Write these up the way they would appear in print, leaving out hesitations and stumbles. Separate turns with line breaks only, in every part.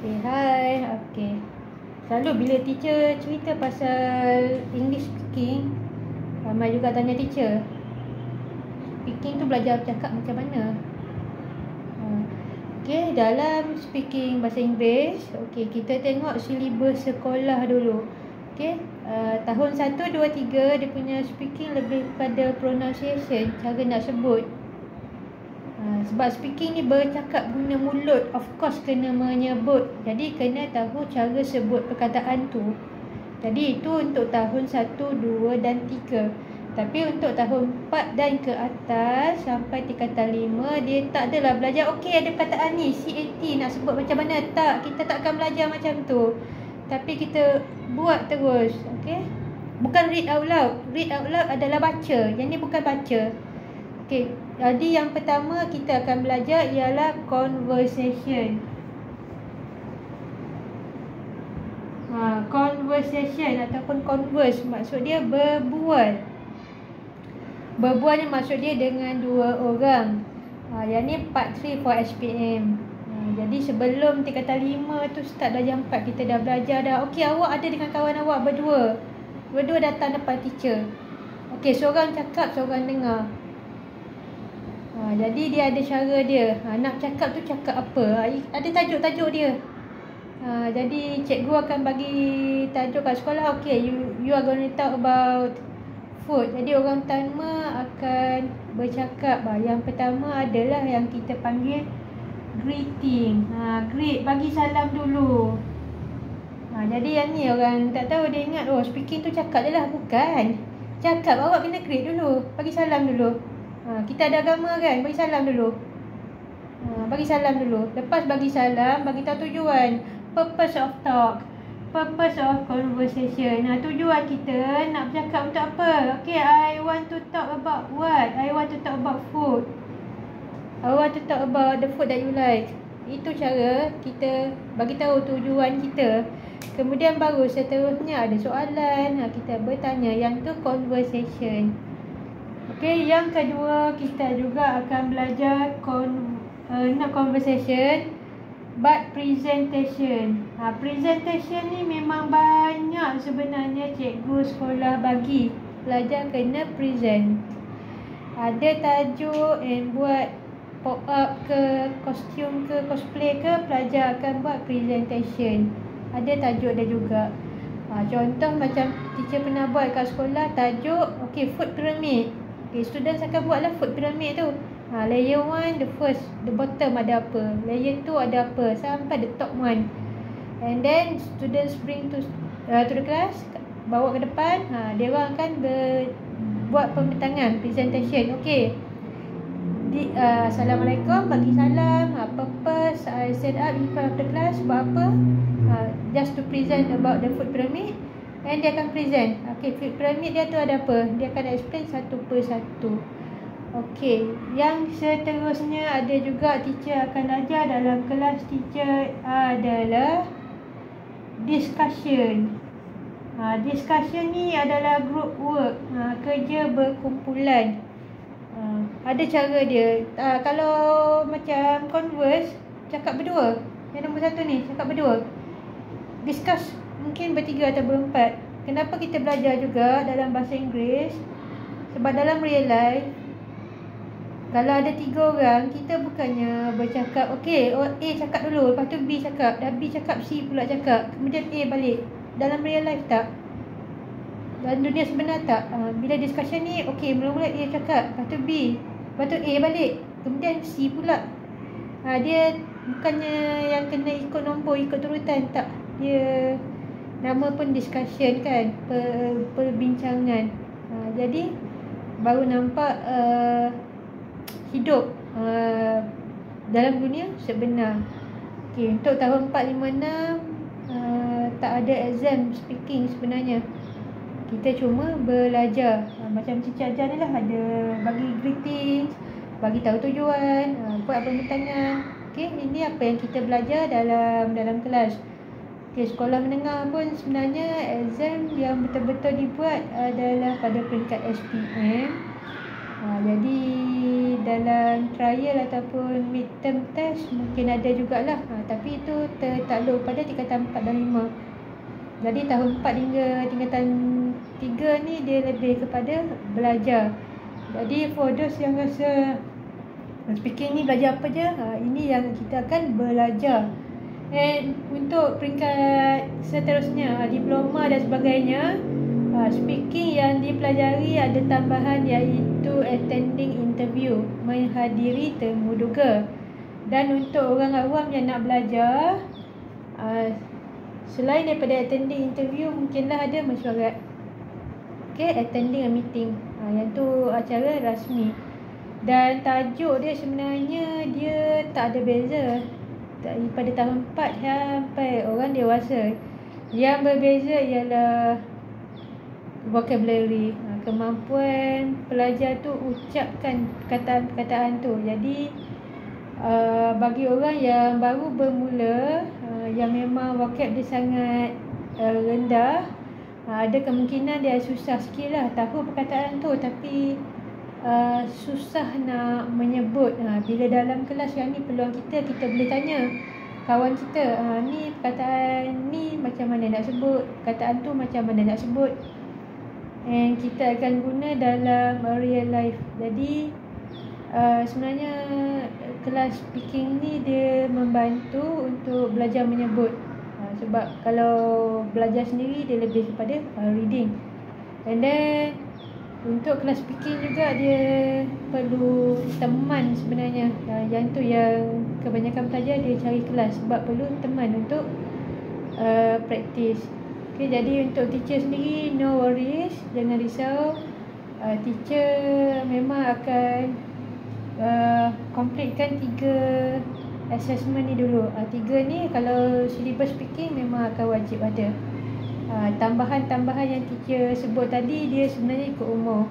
Okay, hai. Okay. Selalu bila teacher cerita pasal English speaking, ramai juga tanya teacher, speaking tu belajar cakap macam mana? Okay, dalam speaking bahasa Inggeris, okay, kita tengok silibus sekolah dulu. Okay, tahun 1, 2, 3 dia punya speaking lebih pada pronunciation, cara nak sebut. Sebab speaking ni bercakap guna mulut, of course kena menyebut. Jadi kena tahu cara sebut perkataan tu. Jadi itu untuk tahun 1, 2 dan 3. Tapi untuk tahun 4 dan ke atas sampai tingkatan 5, dia tak adalah belajar okey ada perkataan ni CAT nak sebut macam mana. Tak, kita tak akan belajar macam tu. Tapi kita buat terus, okey. Bukan read out loud. Read out loud adalah baca. Yang ni bukan baca. Okey. Jadi yang pertama kita akan belajar ialah conversation. Conversation ataupun converse maksud dia berbual. Berbual ni maksud dia dengan dua orang. Yang ni part 3 for SPM. Jadi sebelum tingkatan 5 tu start darjah 4 kita dah belajar dah. Okey, awak ada dengan kawan awak berdua. Berdua datang depan teacher. Okey, seorang cakap, seorang dengar. Jadi dia ada cara dia. Nak cakap tu cakap apa? Ada tajuk-tajuk dia. Jadi cikgu akan bagi tajuk kat sekolah. Okay, you are going to talk about food. Jadi orang pertama akan bercakap. Yang pertama adalah yang kita panggil greeting. Greet, bagi salam dulu. Jadi yang ni orang tak tahu, dia ingat speaking tu cakap je lah. Bukan. Cakap, awak kena greet dulu. Bagi salam dulu. Kita ada agama kan, bagi salam dulu. Bagi salam dulu. Lepas bagi salam, bagi tahu tujuan. Purpose of talk, purpose of conversation. Tujuan kita nak bercakap untuk apa? Okay, I want to talk about what? I want to talk about food. I want to talk about the food that you like. Itu cara kita bagi tahu tujuan kita. Kemudian baru seterusnya ada soalan, kita bertanya. Yang tu conversation. Okay, yang kedua kita juga akan belajar not conversation but presentation. Presentation ni memang banyak sebenarnya cikgu sekolah bagi pelajar kena present. Ada tajuk buat pop up ke, kostum ke, cosplay ke, pelajar akan buat presentation. Ada tajuk dia juga. Contoh macam teacher pernah buat kat sekolah tajuk food pyramid. Students akan buatlah food pyramid tu. Layer 1, the bottom ada apa, layer 2 ada apa, sampai the top one. And then students bring to the class, bawa ke depan. Dia orang akan buat pembentangan, presentation. Assalamualaikum, bagi salam, purpose I stand up in front of the class, buat apa? Just to present about the food pyramid. And dia akan present. Food pyramid dia tu ada apa? Dia akan explain satu per satu. Yang seterusnya ada juga teacher akan ajar dalam kelas teacher adalah discussion. Discussion ni adalah group work, kerja berkumpulan. Ada cara dia. Kalau macam converse, cakap berdua. Yang nombor 1 ni, cakap berdua. Discuss mungkin bertiga atau berempat. Kenapa kita belajar juga dalam bahasa Inggeris? Sebab dalam real life, kalau ada 3 orang, kita bukannya bercakap A cakap dulu, lepas tu B cakap, dah B cakap, C pula cakap, kemudian A balik. Dalam real life tak. Dalam dunia sebenar tak. Bila discussion ni, mula-mula A cakap, lepas tu B, lepas tu A balik, kemudian C pula. Dia bukannya yang kena ikut nombor, ikut turutan, tak. Dia nama pun discussion kan, perbincangan. Jadi baru nampak hidup dalam dunia sebenar. Untuk tahun 4, 5, 6 tak ada exam speaking sebenarnya. Kita cuma belajar. Macam teacher ajar ni lah, ada bagi greetings, bagi tahu tujuan, buat pembentangan. Ini apa yang kita belajar dalam kelas. Sekolah menengah pun sebenarnya exam yang betul-betul dibuat adalah pada peringkat SPM. Jadi dalam trial ataupun midterm test mungkin ada jugalah. Tapi itu takluk pada tingkatan 4 dan 5. Jadi tahun 4 hingga tingkatan 3 ni dia lebih kepada belajar. Jadi for those yang rasa speaking ni belajar apa je, ini yang kita akan belajar. And untuk peringkat seterusnya, diploma dan sebagainya, speaking yang dipelajari ada tambahan iaitu attending interview, menghadiri temuduga. Dan untuk orang awam yang nak belajar, selain daripada attending interview, mungkinlah ada mesyuarat. Attending a meeting, yang tu acara rasmi. Dan tajuk dia sebenarnya dia tak ada beza daripada tahun 4 sampai orang dewasa. Yang berbeza ialah vocabulary, kemampuan pelajar tu ucapkan perkataan-perkataan tu. Jadi bagi orang yang baru bermula, yang memang vocab dia sangat rendah, ada kemungkinan dia susah sikit lah tahu perkataan tu, tapi susah nak menyebut. Bila dalam kelas yang ni peluang kita boleh tanya kawan kita, ni perkataan ni macam mana nak sebut, perkataan tu macam mana nak sebut, and kita akan guna dalam real life. Jadi sebenarnya kelas speaking ni dia membantu untuk belajar menyebut. Sebab kalau belajar sendiri dia lebih kepada reading. And then untuk kelas speaking juga dia perlu teman sebenarnya. Yang tu yang kebanyakan pelajar dia cari kelas sebab perlu teman untuk praktis. Jadi untuk teacher sendiri, no worries, jangan risau. Teacher memang akan completekan 3 assessment ni dulu. 3 ni kalau syllabus speaking memang akan wajib ada. Tambahan-tambahan yang teacher sebut tadi dia sebenarnya ikut umur.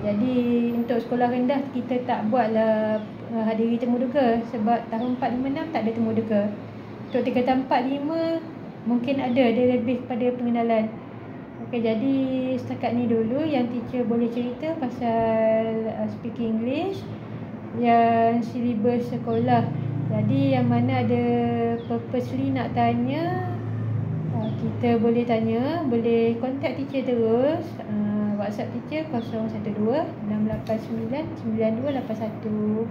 Jadi untuk sekolah rendah kita tak buatlah hadiri temuduga sebab tahun 4, 5, 6 tak ada temuduga. Untuk tingkatan 4, 5 mungkin ada, dia lebih kepada pengenalan. Jadi setakat ni dulu yang teacher boleh cerita pasal speaking English yang syllabus sekolah. Jadi yang mana ada purposely nak tanya, kita boleh tanya, boleh contact teacher terus. WhatsApp teacher 012 689 9281.